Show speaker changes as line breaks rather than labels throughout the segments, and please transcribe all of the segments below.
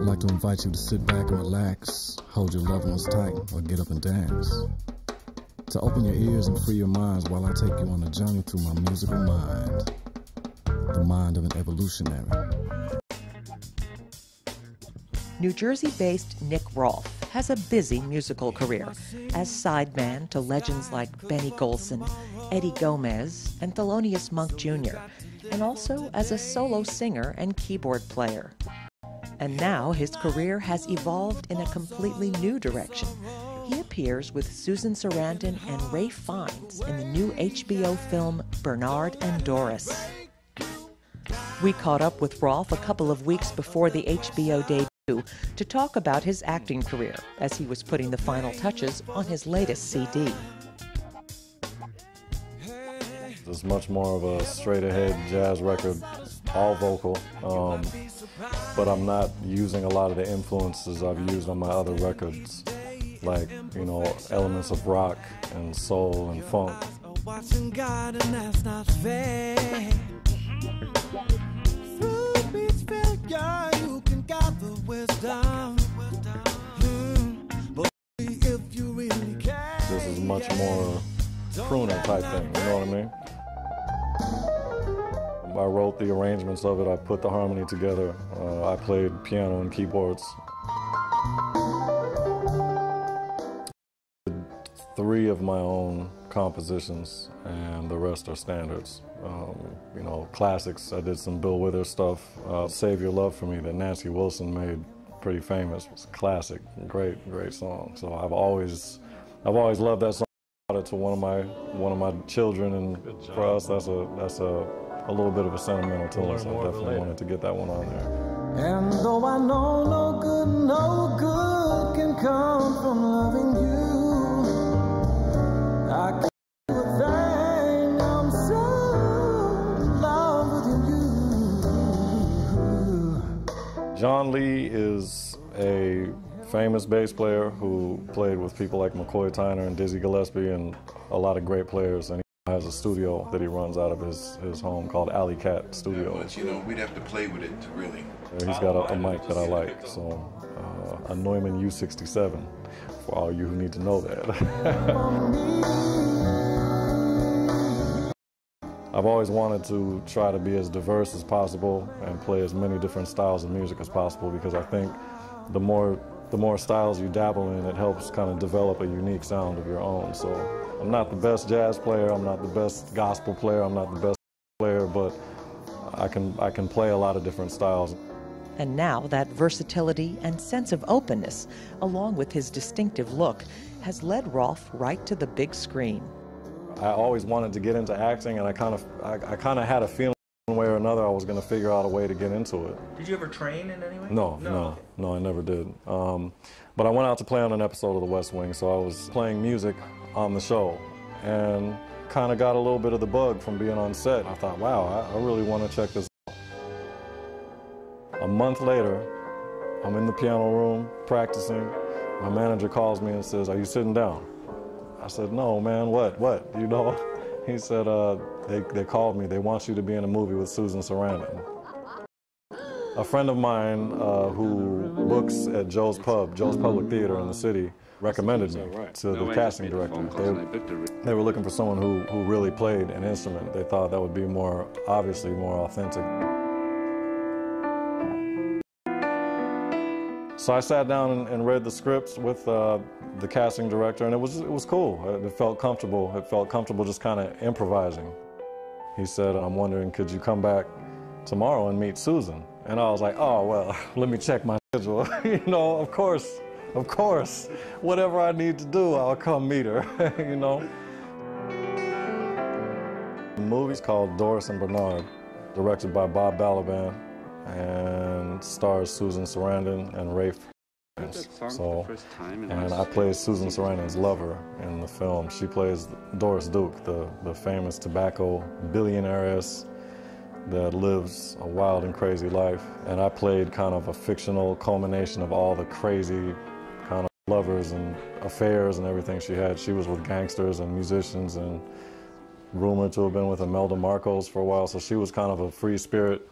I'd like to invite you to sit back and relax, hold your loved ones tight, or get up and dance. To open your ears and free your minds while I take you on a journey through my musical mind. The mind of an evolutionary.
New Jersey-based Nick Rolfe has a busy musical career as sideman to legends like Benny Golson, Eddie Gomez, and Thelonious Monk Jr., and also as a solo singer and keyboard player. And now his career has evolved in a completely new direction. He appears with Susan Sarandon and Ralph Fiennes in the new HBO film Bernard and Doris. We caught up with Rolfe a couple of weeks before the HBO debut to talk about his acting career as he was putting the final touches on his latest CD.
It's much more of a straight-ahead jazz record, all vocal, but I'm not using a lot of the influences I've used on my other records, like, you know, elements of rock and soul and funk. This is much more crooner type thing, you know what I mean? I wrote the arrangements of it, I put the harmony together, I played piano and keyboards. 3 of my own compositions, and the rest are standards. You know, classics. I did some Bill Withers stuff. Save Your Love for Me that Nancy Wilson made pretty famous. It's a classic, great song. So I've always loved that song. I brought it to one of my children, and for us, that's a little bit of a sentimental tune. So I definitely wanted to get that one on there.
And though I know no good can come from loving you, I can't do a thing, I'm so in love with you. John
Lee is a famous bass player who played with people like McCoy Tyner and Dizzy Gillespie and a lot of great players. And he has a studio that he runs out of his home called Alley Cat Studio.
But you know, we'd have to play with it to really.
He's got a mic that I like, so a Neumann U67 for all you who need to know that. I've always wanted to try to be as diverse as possible and play as many different styles of music as possible, because I think the more styles you dabble in, it helps kind of develop a unique sound of your own. So I'm not the best jazz player, I'm not the best gospel player, I'm not the best player, but I can play a lot of different styles.
And now that versatility and sense of openness, along with his distinctive look, has led Rolfe right to the big screen.
I always wanted to get into acting, and I kind of had a feeling one way or another I was going to figure out a way to get into it.
Did you ever train in any way?
No, I never did. But I went out to play on an episode of The West Wing, so I was playing music on the show, and kind of got a little bit of the bug from being on set. I thought, wow, I really want to check this out. A month later, I'm in the piano room practicing. My manager calls me and says, "Are you sitting down?" I said, "No, man, what, you know?" He said, they called me. They want you to be in a movie with Susan Sarandon. A friend of mine who books at Joe's Public Theater in the city, recommended me to the casting director. They were looking for someone who really played an instrument. They thought that would be obviously more authentic. So I sat down and read the scripts with the casting director, and it was cool. It felt comfortable. It felt comfortable just kind of improvising. He said, "I'm wondering, could you come back tomorrow and meet Susan?" And I was like, "Oh, well, let me check my schedule." You know, of course, whatever I need to do, I'll come meet her, you know. The movie's called Doris and Bernard, directed by Bob Balaban, and stars Susan Sarandon and Ralph. So, and I play Susan Sarandon's lover in the film. She plays Doris Duke, the famous tobacco billionairess that lives a wild and crazy life. And I played kind of a fictional culmination of all the crazy kind of lovers and affairs and everything she had. She was with gangsters and musicians and rumored to have been with Imelda Marcos for a while, so she was kind of a free spirit.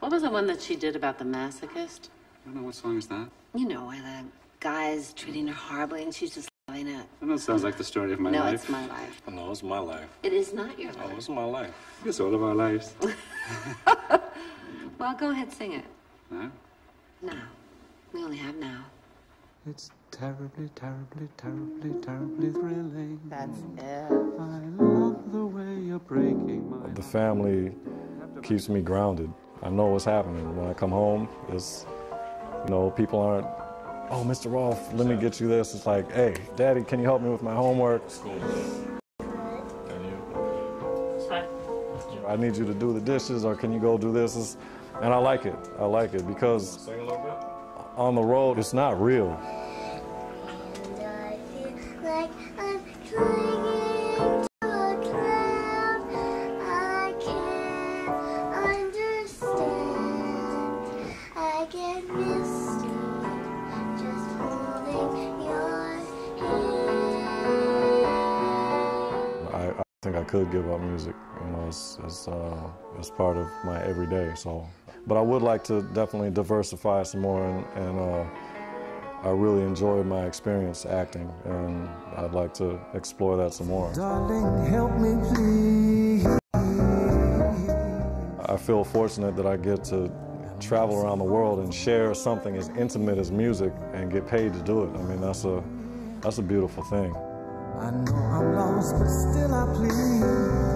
What was the one that she did about the masochist?
don't know, what song is that?
You know, where the guy's treating her horribly and she's just loving it.
I know it sounds like the story of my life.
No, it's my life.
No, it's my life.
It is not your life.
Oh, it's my life.
It's all of our lives.
Well, go ahead, sing it.
Now?
Now. We only have now.
It's terribly, terribly, terribly, terribly thrilling.
That's it.
I love the way you're breaking my
The family keeps me grounded. I know what's happening. When I come home, it's, you know, people aren't, oh, Mr. Rolfe, let me get you this. It's like, hey, Daddy, can you help me with my homework? I need you to do the dishes, or can you go do this? And I like it. I like it because on the road, it's not real.
I feel like I'm clinging to a cloud. I can't understand. I get misty just holding your hand.
I think I could give up music. You know, it's part of my everyday. So, but I would like to definitely diversify some more, and I really enjoyed my experience acting, and I'd like to explore that some more.
Darling, help me please.
I feel fortunate that I get to travel around the world and share something as intimate as music and get paid to do it. I mean, that's a beautiful thing.
I know I'm lost, but still I plead.